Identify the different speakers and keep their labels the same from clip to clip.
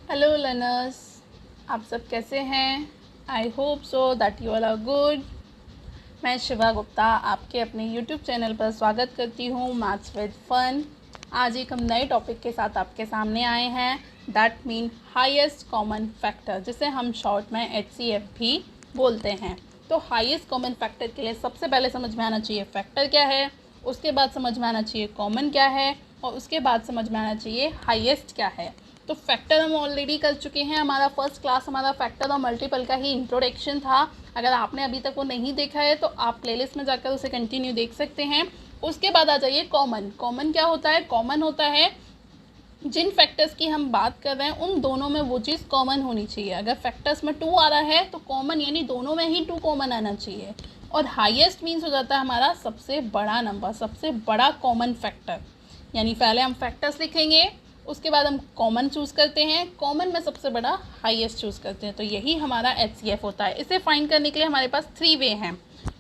Speaker 1: Hello learners, आप सब कैसे हैं? I hope so that you all are good. मैं शिवा गुप्ता आपके अपने यूट्यूब चैनल पर स्वागत करती हूँ मैथ्स विद फन। आज एक हम नए टॉपिक के साथ आपके सामने आए हैं, that mean highest common factor, जिसे हम शॉर्ट में HCF भी बोलते हैं। तो हाईएस्ट कॉमन फैक्टर के लिए सबसे पहले समझ में आना चाहिए फैक्टर क्या है, उसके बाद समझ में आना चाहिए कॉमन क्या है, और उसके बाद समझ में आना चाहिए हाईएस्ट क्या है। तो फैक्टर हम ऑलरेडी कर चुके हैं। हमारा फर्स्ट क्लास हमारा फैक्टर और मल्टीपल का ही इंट्रोडक्शन था। अगर आपने अभी तक वो नहीं देखा है तो आप प्लेलिस्ट में जाकर उसे कंटिन्यू देख सकते हैं। उसके बाद आ जाइए कॉमन। कॉमन क्या होता है? कॉमन होता है जिन फैक्टर्स की हम बात कर रहे हैं उन दोनों में वो चीज़ कॉमन होनी चाहिए। अगर फैक्टर्स में 2 आ रहा है तो कॉमन यानी दोनों में ही 2 कॉमन आना चाहिए। और हाईएस्ट मीन्स हो जाता है हमारा सबसे बड़ा नंबर, सबसे बड़ा कॉमन फैक्टर। यानी पहले हम फैक्टर्स लिखेंगे, उसके बाद हम कॉमन चूज़ करते हैं, कॉमन में सबसे बड़ा हाईएस्ट चूज़ करते हैं। तो यही हमारा HCF होता है। इसे फाइंड करने के लिए हमारे पास 3 वे हैं।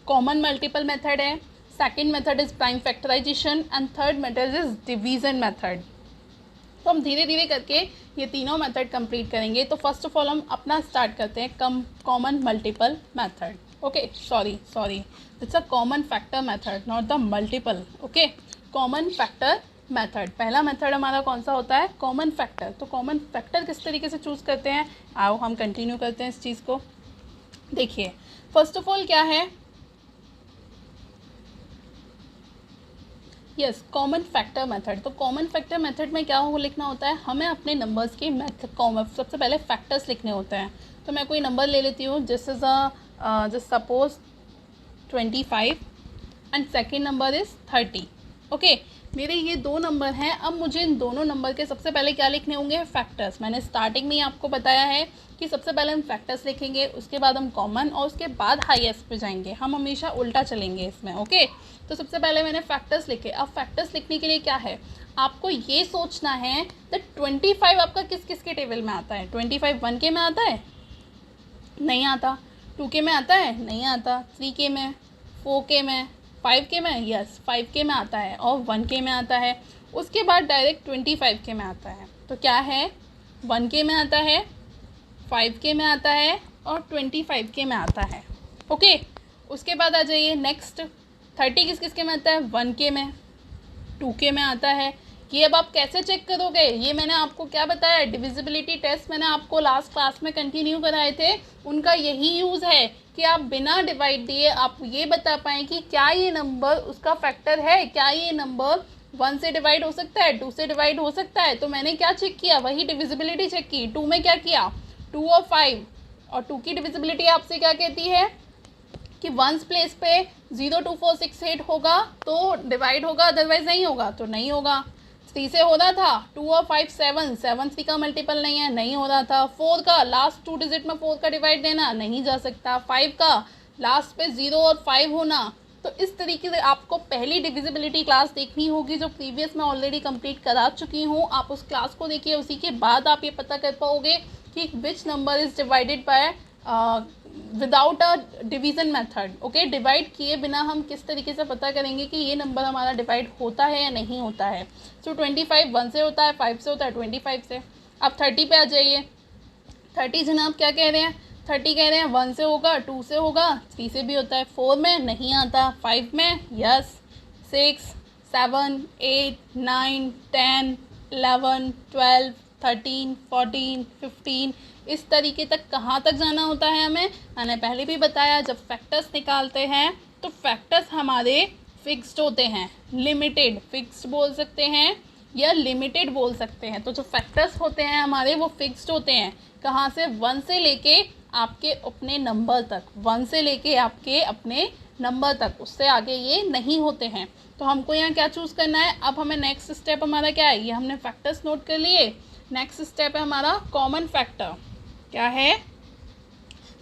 Speaker 1: कॉमन मल्टीपल मेथड है, second method is prime factorization and third method is division method. तो हम धीरे धीरे करके ये तीनों मेथड कंप्लीट करेंगे। तो फर्स्ट ऑफ ऑल हम अपना स्टार्ट करते हैं common multiple method. Okay, sorry it's a common factor method, not the multiple. Okay, common factor method. पहला मेथड हमारा कौन सा होता है? Common factor. तो कॉमन फैक्टर किस तरीके से चूज़ करते हैं, आओ हम कंटिन्यू करते हैं इस चीज़ को। देखिए, फर्स्ट ऑफ ऑल क्या है, यस, कॉमन फैक्टर मेथड। तो कॉमन फैक्टर मेथड में क्या हो लिखना होता है, हमें अपने नंबर्स के सबसे पहले फैक्टर्स लिखने होते हैं। तो मैं कोई नंबर ले लेती हूँ, this is just suppose 25 and second number is 30। Okay, मेरे ये 2 नंबर हैं। अब मुझे इन दोनों नंबर के सबसे पहले क्या लिखने होंगे? फैक्टर्स। मैंने स्टार्टिंग में ही आपको बताया है कि सबसे पहले हम फैक्टर्स लिखेंगे, उसके बाद हम कॉमन और उसके बाद हाईएस्ट पे जाएंगे। हम हमेशा उल्टा चलेंगे इसमें। ओके, तो सबसे पहले मैंने फैक्टर्स लिखे। अब फैक्टर्स लिखने के लिए क्या है, आपको ये सोचना है दैट 25 आपका किस किस के टेबल में आता है। 25 1 के में आता है? नहीं आता। 2 के में आता है? नहीं आता। 3 के में, 4 के में, 5 के में, यस 5 के में आता है, और 1 के में आता है। उसके बाद डायरेक्ट 25 के में आता है। तो क्या है, 1 के में आता है, 5 के में आता है, और 25 के में आता है। ओके, उसके बाद आ जाइए नेक्स्ट, 30 किस किस के में आता है? 1 के में, 2 के में आता है। ये अब आप कैसे चेक करोगे? ये मैंने आपको क्या बताया, डिविजिबिलिटी टेस्ट मैंने आपको लास्ट क्लास में कंटिन्यू कराए थे, उनका यही यूज़ है कि आप बिना डिवाइड दिए आप ये बता पाएँ कि क्या ये नंबर उसका फैक्टर है, क्या ये नंबर 1 से डिवाइड हो सकता है, 2 से डिवाइड हो सकता है। तो मैंने क्या चेक किया, वही डिविजिबिलिटी चेक की। 2 में क्या किया, 2 और 5, और 2 की डिविजिबिलिटी आपसे क्या कहती है कि 1 प्लेस पे 0 2 4 6 8 होगा तो डिवाइड होगा, अदरवाइज नहीं होगा। तो नहीं होगा। 3 से हो रहा था, 2 और 5 7, 7 3 का मल्टीपल नहीं है, नहीं हो रहा था। 4 का लास्ट 2 डिजिट में 4 का डिवाइड देना, नहीं जा सकता। 5 का लास्ट पे 0 और 5 होना। तो इस तरीके से आपको पहली डिविजिबिलिटी क्लास देखनी होगी, जो प्रीवियस मैं ऑलरेडी कंप्लीट करा चुकी हूँ। आप उस क्लास को देखिए, उसी के बाद आप ये पता कर पाओगे कि which number is divided by without a division method. Okay, divide किए बिना हम किस तरीके से पता करेंगे कि ये नंबर हमारा डिवाइड होता है या नहीं होता है। सो 25 1 से होता है, 5 से होता है, 25 से। अब 30 पे आ जाइए। 30 जनाब क्या कह रहे हैं, 30 कह रहे हैं 1 से होगा, 2 से होगा, 3 से भी होता है, 4 में नहीं आता, 5 में यस, 6 7 8 9 10 11 12 13 14 15, इस तरीके तक कहाँ तक जाना होता है हमें। मैंने पहले भी बताया, जब फैक्टर्स निकालते हैं तो फैक्टर्स हमारे फिक्स्ड होते हैं, लिमिटेड, फिक्स्ड बोल सकते हैं या लिमिटेड बोल सकते हैं। तो जो फैक्टर्स होते हैं हमारे वो फिक्स्ड होते हैं। कहाँ से? 1 से लेके आपके अपने नंबर तक, 1 से लेके आपके अपने नंबर तक, उससे आगे ये नहीं होते हैं। तो हमको यहाँ क्या चूज़ करना है? अब हमें नेक्स्ट स्टेप हमारा क्या है, ये हमने फैक्टर्स नोट कर लिए। नेक्स्ट स्टेप है हमारा कॉमन फैक्टर। क्या है?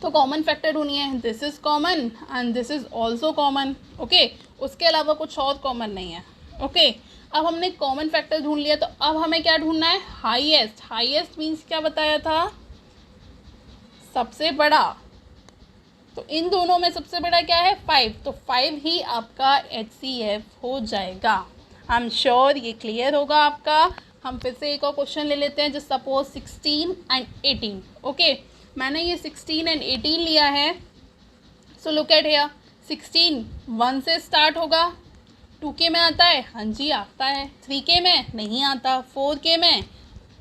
Speaker 1: तो कॉमन फैक्टर ढूंढिए। This is common and this is also common. Okay, उसके अलावा कुछ और कॉमन नहीं है। ओके, अब हमने कॉमन फैक्टर ढूंढ लिया, तो अब हमें क्या ढूंढना है? हाईएस्ट। हाईएस्ट मीन्स क्या बताया था? सबसे बड़ा। तो इन दोनों में सबसे बड़ा क्या है? 5। तो 5 ही आपका HCF हो जाएगा। आई एम श्योर ये क्लियर होगा आपका। हम फिर से एक और क्वेश्चन ले लेते हैं, जस्ट सपोज 16 एंड 18। ओके, मैंने ये 16 एंड 18 लिया है। सो लुक एट हियर, 16 1 से स्टार्ट होगा, 2K में आता है, हाँ जी आता है। 3K में नहीं आता, 4K में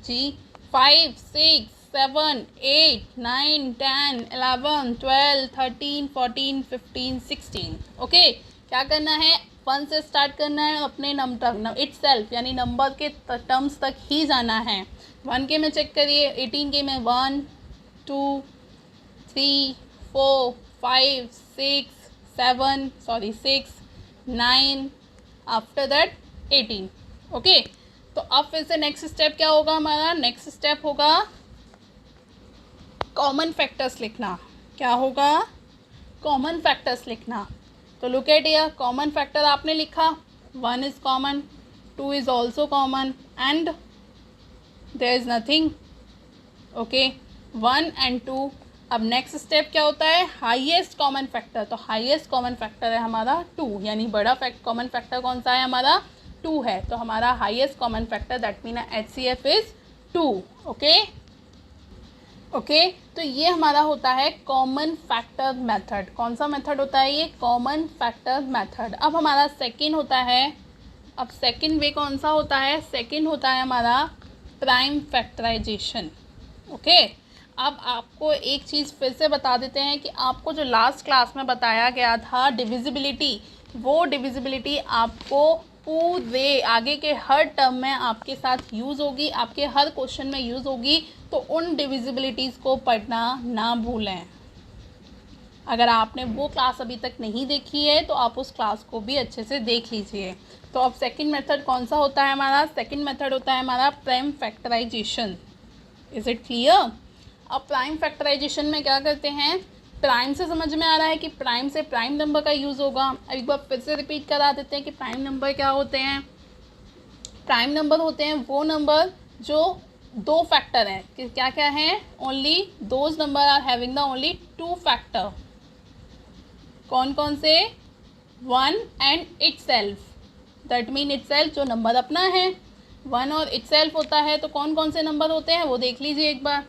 Speaker 1: जी, 5 6 7 8 9 10 11 12 13 14 15 16। ओके, क्या करना है, 1 से स्टार्ट करना है, अपने नंबर इट सेल्फ यानी नंबर के टर्म्स तक ही जाना है। 1K में चेक करिए, 18K में 1 2 3 4 5 6 7 6 9, आफ्टर दैट 18। ओके, तो अब फिर से नेक्स्ट स्टेप क्या होगा हमारा, नेक्स्ट स्टेप होगा कॉमन फैक्टर्स लिखना। क्या होगा, कॉमन फैक्टर्स लिखना। तो look at here, common factor आपने लिखा, 1 is common, 2 is also common and there is nothing. Okay, 1 and 2। अब नेक्स्ट स्टेप क्या होता है, हाईएस्ट कॉमन फैक्टर। तो हाईएस्ट कॉमन फैक्टर है हमारा 2, यानी बड़ा कॉमन फैक्टर कौन सा है हमारा, 2 है। तो हमारा highest common factor that mean HCF is 2। Okay, तो ये हमारा होता है कॉमन फैक्टर मेथड। कौन सा मेथड होता है ये, कॉमन फैक्टर मेथड। अब हमारा सेकंड होता है, अब सेकंड वे कौन सा होता है, सेकंड होता है हमारा प्राइम फैक्टराइजेशन। ओके, अब आपको एक चीज़ फिर से बता देते हैं कि आपको जो लास्ट क्लास में बताया गया था डिविजिबिलिटी, वो डिविजिबिलिटी आपको पूरे आगे के हर टर्म में आपके साथ यूज़ होगी, आपके हर क्वेश्चन में यूज़ होगी। तो उन डिविजिबिलिटीज़ को पढ़ना ना भूलें। अगर आपने वो क्लास अभी तक नहीं देखी है तो आप उस क्लास को भी अच्छे से देख लीजिए। तो अब सेकंड मेथड कौन सा होता है हमारा, सेकंड मेथड होता है हमारा prime factorization. Is it clear. अब प्राइम फैक्टराइजेशन में क्या करते हैं, प्राइम से समझ में आ रहा है कि प्राइम से प्राइम नंबर का यूज़ होगा। अब एक बार फिर से रिपीट करा देते हैं कि प्राइम नंबर क्या होते हैं। प्राइम नंबर होते हैं वो नंबर जो 2 फैक्टर हैं, कि क्या क्या हैं, only those number are having the only 2 factor. कौन कौन से, 1 and itself, that mean itself जो नंबर अपना है, 1 और इटसेल्फ होता है। तो कौन कौन से नंबर होते हैं वो देख लीजिए एक बार,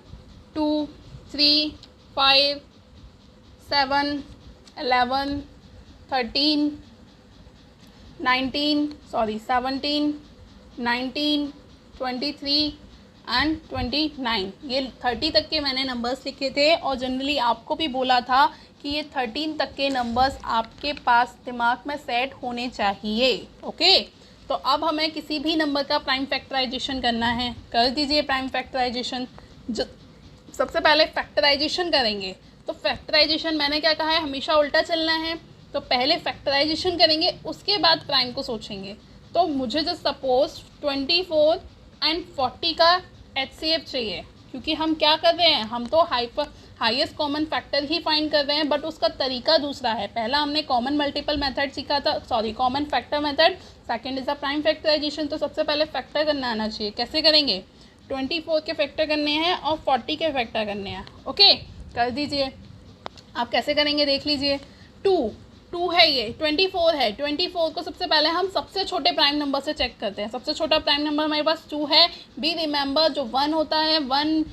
Speaker 1: 2 3 5 7 11 13 19 17 19 23 एंड 29। ये 30 तक के मैंने नंबर्स लिखे थे और जनरली आपको भी बोला था कि ये 13 तक के नंबर्स आपके पास दिमाग में सेट होने चाहिए। ओके, तो अब हमें किसी भी नंबर का प्राइम फैक्टराइजेशन करना है, कर दीजिए प्राइम फैक्टराइजेशन। जो सबसे पहले फैक्टराइजेशन करेंगे, तो फैक्टराइजेशन मैंने क्या कहा है, हमेशा उल्टा चलना है। तो पहले फैक्टराइजेशन करेंगे, उसके बाद प्राइम को सोचेंगे। तो मुझे जो सपोज 24 एंड 40 का HCF चाहिए, क्योंकि हम क्या कर रहे हैं, हम तो हाईएस्ट कॉमन फैक्टर ही फाइंड कर रहे हैं, बट उसका तरीका दूसरा है। पहला हमने कॉमन मल्टीपल मेथड सीखा था, common factor method. Second is a prime factorization. तो सबसे पहले फैक्टर करना आना चाहिए। कैसे करेंगे, 24 के फैक्टर करने हैं और 40 के फैक्टर करने हैं। ओके, कर दीजिए। आप कैसे करेंगे देख लीजिए। 2 है, ये 24 है। 24 को सबसे पहले हम सबसे छोटे प्राइम नंबर से चेक करते हैं। सबसे छोटा प्राइम नंबर हमारे पास 2 है। बी रिमेंबर जो 1 होता है, 1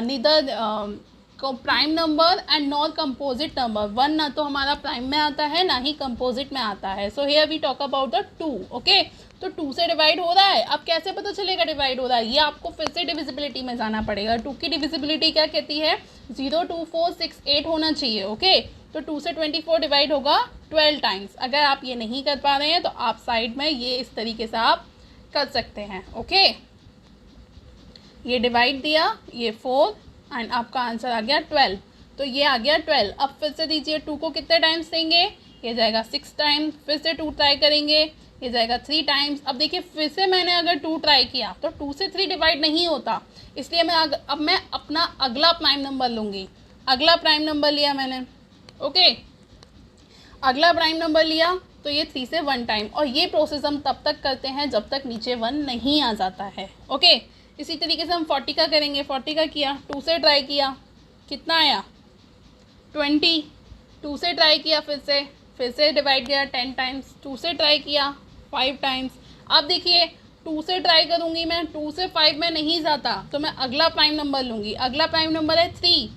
Speaker 1: neither prime number and not composite number. 1 ना तो हमारा प्राइम में आता है ना ही कंपोजिट में आता है। So here we talk about the 2। Okay, तो 2 से डिवाइड हो रहा है। अब कैसे पता चलेगा डिवाइड हो रहा है, ये आपको फिर से डिविजिबिलिटी में जाना पड़ेगा। 2 की डिविजिबिलिटी क्या कहती है, 0 2 4 6 8 होना चाहिए। ओके, तो 2 से 24 डिवाइड होगा 12 टाइम्स। अगर आप ये नहीं कर पा रहे हैं तो आप साइड में ये इस तरीके से आप कर सकते हैं। ओके, ये डिवाइड दिया, ये 4 एंड आपका आंसर आ गया 12। तो ये आ गया 12। अब फिर से दीजिए, 2 को कितने टाइम्स देंगे, ये जाएगा 6 टाइम्स। फिर से 2 ट्राई करेंगे, ये जाएगा 3 टाइम्स। अब देखिए फिर से मैंने अगर 2 ट्राई किया तो 2 से 3 डिवाइड नहीं होता, इसलिए अब मैं अपना अगला प्राइम नंबर लूँगी। अगला प्राइम नंबर लिया मैंने। ओके, अगला प्राइम नंबर लिया तो ये 3 से 1 टाइम, और ये प्रोसेस हम तब तक करते हैं जब तक नीचे 1 नहीं आ जाता है। ओके, इसी तरीके से हम 40 का करेंगे। 40 का किया, 2 से ट्राई किया, कितना आया 20। 2 से ट्राई किया, फिर से डिवाइड किया 10 टाइम्स। 2 से ट्राई किया 5 टाइम्स। अब देखिए 2 से ट्राई करूँगी मैं, 2 से 5 में नहीं जाता तो मैं अगला प्राइम नंबर लूँगी। अगला प्राइम नंबर है 3,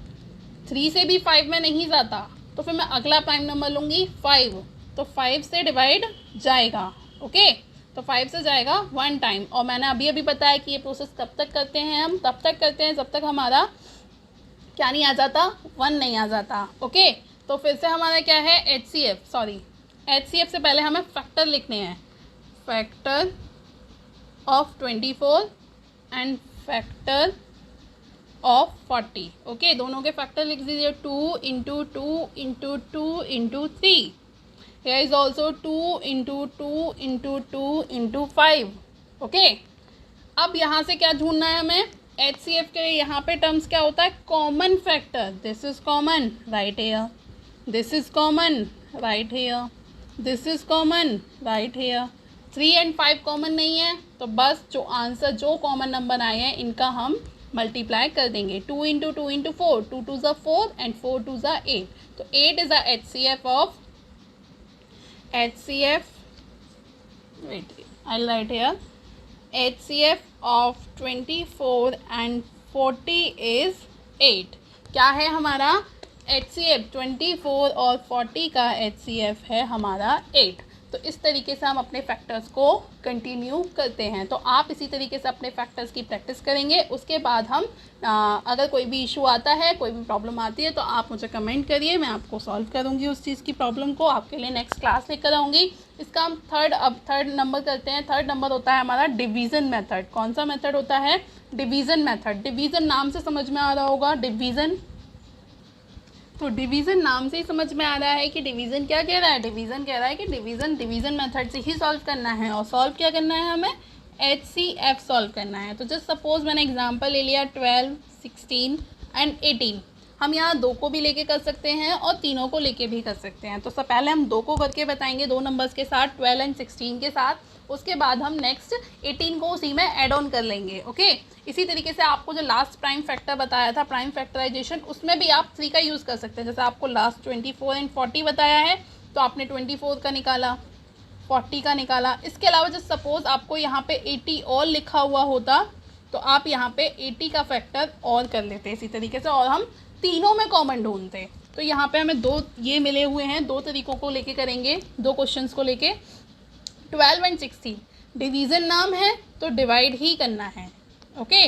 Speaker 1: 3 से भी 5 में नहीं जाता तो फिर मैं अगला प्राइम नंबर लूँगी 5, तो 5 से डिवाइड जाएगा। ओके, तो 5 से जाएगा 1 टाइम। और मैंने अभी अभी बताया कि ये प्रोसेस कब तक करते हैं हम, तब तक करते हैं जब तक हमारा क्या नहीं आ जाता, 1 नहीं आ जाता। ओके, तो फिर से हमारा क्या है, HCF से पहले हमें फैक्टर लिखने हैं, factor of 24 and factor of 40। Okay, दोनों के फैक्टर लिख दीजिए, 2 into 2 into 2 into 3। Here is also 2 into 2 into 2 into 5। Okay, अब यहाँ से क्या ढूंढना है हमें, HCF के यहाँ पे टर्म्स क्या होता है, common factor. This is common, right here, this is common, right here, this is common, right here. 3 and 5 common नहीं है तो बस जो आंसर, जो कॉमन नंबर आए हैं इनका हम मल्टीप्लाई कर देंगे। 2 इंटू 2 इंटू 4, 2 2 ज़ा 4 एंड 4 2 ज़ा 8, तो 8 is the HCF of wait, I'll write here, HCF of 24 and 40 is 8। क्या है हमारा HCF, 24 और 40 का HCF है हमारा 8। तो इस तरीके से हम अपने फैक्टर्स को कंटिन्यू करते हैं। तो आप इसी तरीके से अपने फैक्टर्स की प्रैक्टिस करेंगे। उसके बाद हम अगर कोई भी इशू आता है, कोई भी प्रॉब्लम आती है तो आप मुझे कमेंट करिए, मैं आपको सॉल्व करूंगी उस चीज़ की प्रॉब्लम को, आपके लिए नेक्स्ट क्लास लेकर आऊँगी। इसका हम थर्ड नंबर करते हैं। थर्ड नंबर होता है हमारा डिवीज़न मेथड। कौन सा मेथड होता है, डिवीज़न मेथड। डिवीज़न नाम से समझ में आ रहा होगा, डिवीज़न, तो डिवीज़न नाम से ही समझ में आ रहा है कि डिवीज़न क्या कह रहा है, डिवीज़न कह रहा है कि डिवीज़न मेथड से ही सॉल्व करना है। और सॉल्व क्या करना है हमें, HCF सॉल्व करना है। तो जस्ट सपोज मैंने एग्जांपल ले लिया 12, 16 एंड 18। हम यहाँ 2 को भी लेके कर सकते हैं और तीनों को लेके भी कर सकते हैं। तो सब पहले हम 2 को करके बताएंगे, 2 नंबर्स के साथ, 12 एंड 16 के साथ। उसके बाद हम नेक्स्ट 18 को उसी में ऐड ऑन कर लेंगे। ओके, इसी तरीके से आपको जो लास्ट प्राइम फैक्टर बताया था, प्राइम फैक्टराइजेशन, उसमें भी आप 3 का यूज़ कर सकते हैं। जैसे आपको लास्ट 24 एंड 40 बताया है तो आपने 24 का निकाला, 40 का निकाला। इसके अलावा जब सपोज़ आपको यहाँ पे 80 और लिखा हुआ होता तो आप यहाँ पे 80 का फैक्टर और कर लेते इसी तरीके से, और हम तीनों में कॉमन ढूंढते। तो यहाँ पे हमें 2 ये मिले हुए हैं, 2 तरीक़ों को लेके करेंगे, 2 क्वेश्चंस को लेके। 12 एंड 16 डिवीज़न नाम है तो डिवाइड ही करना है। ओके,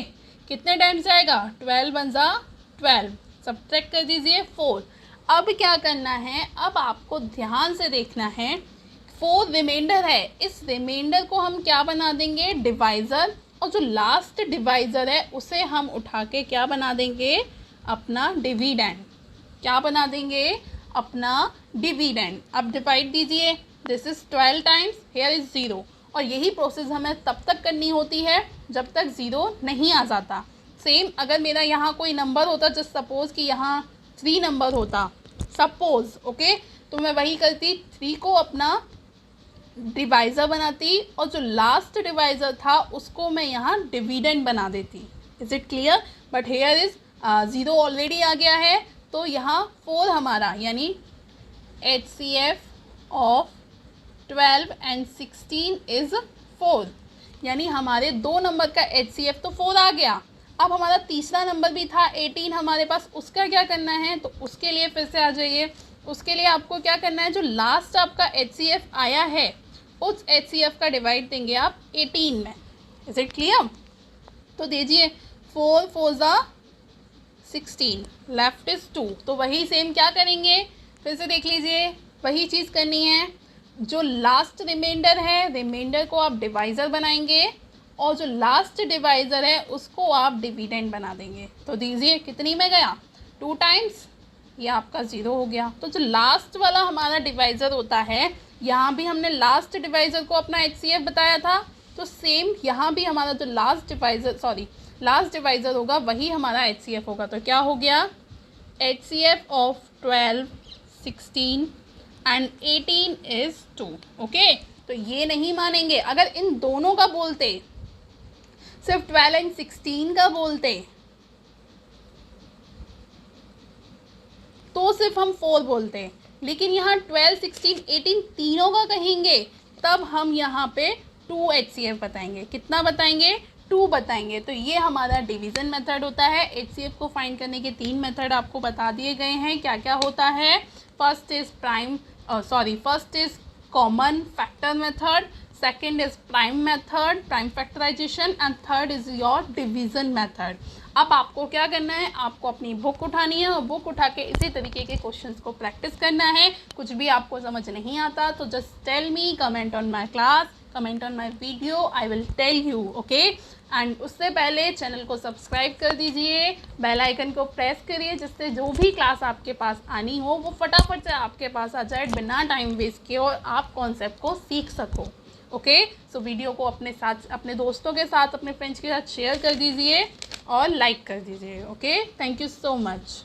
Speaker 1: कितने टाइम्स जाएगा, 12 1 ज़ा 12, सब्ट्रैक्ट कर दीजिए 4। अब क्या करना है, अब आपको ध्यान से देखना है, 4 रिमाइंडर है, इस रिमाइंडर को हम क्या बना देंगे, डिवाइज़र, और जो लास्ट डिवाइज़र है उसे हम उठा के क्या बना देंगे, अपना डिविडेंड। क्या बना देंगे, अपना डिविडेंड। अब डिवाइड दीजिए, this is 12 times, hair is 0। और यही प्रोसेस हमें तब तक करनी होती है जब तक 0 नहीं आ जाता। सेम अगर मेरा यहाँ कोई नंबर होता, जस्ट सपोज़ कि यहाँ 3 नंबर होता, सपोज़, ओके, तो मैं वही करती, 3 को अपना डिवाइज़र बनाती और जो लास्ट डिवाइज़र था उसको मैं यहाँ डिविडेंड बना देती। Is it clear? But here is 0 already आ गया है तो यहाँ 4 हमारा, यानी HCF ऑफ 12 एंड 16 इज़ 4, यानी हमारे 2 नंबर का HCF तो 4 आ गया। अब हमारा तीसरा नंबर भी था 18 हमारे पास, उसका क्या करना है, तो उसके लिए फिर से आ जाइए। उसके लिए आपको क्या करना है, जो लास्ट आपका HCF आया है उस HCF का डिवाइड देंगे आप 18 में। Is it clear? तो दीजिए 4 4 ज़ा 16, लेफ्ट इज़ 2। तो वही सेम क्या करेंगे, फिर से देख लीजिए, वही चीज़ करनी है। जो लास्ट रिमाइंडर है, रिमाइंडर को आप डिवाइज़र बनाएंगे और जो लास्ट डिवाइज़र है उसको आप डिविडेंड बना देंगे। तो दीजिए कितनी में गया, 2 टाइम्स, ये आपका 0 हो गया। तो जो लास्ट वाला हमारा डिवाइज़र होता है, यहाँ भी हमने लास्ट डिवाइज़र को अपना HCF बताया था, तो सेम यहाँ भी हमारा जो लास्ट डिवाइज़र होगा वही हमारा HCF होगा। तो क्या हो गया, HCF of 12, 16 and 18 is 2। Okay, तो ये नहीं मानेंगे, अगर इन दोनों का बोलते, सिर्फ 12 एंड 16 का बोलते तो सिर्फ हम 4 बोलते, लेकिन यहाँ 12, 16, 18 तीनों का कहेंगे तब हम यहाँ पे 2 HCF बताएंगे। कितना बताएंगे? 2 बताएंगे। तो ये हमारा डिवीज़न मेथड होता है। HCF को फाइंड करने के 3 मेथड आपको बता दिए गए हैं। क्या क्या होता है? First is common factor method, second is prime factorization and third is your division method. अब आपको क्या करना है? आपको अपनी बुक उठानी है और बुक उठा के इसी तरीके के क्वेश्चंस को प्रैक्टिस करना है। कुछ भी आपको समझ नहीं आता तो just tell me, comment on my class, comment on my video, I will tell you, okay. And उससे पहले चैनल को सब्सक्राइब कर दीजिए, बेल आइकन को प्रेस करिए, जिससे जो भी क्लास आपके पास आनी हो वो फटाफट से आपके पास आ जाए बिना टाइम वेस्ट किए और आप कॉन्सेप्ट को सीख सको, ओके। सो वीडियो को अपने दोस्तों के साथ, अपने फ्रेंड्स के साथ शेयर कर दीजिए और लाइक कर दीजिए, okay. Thank you so much.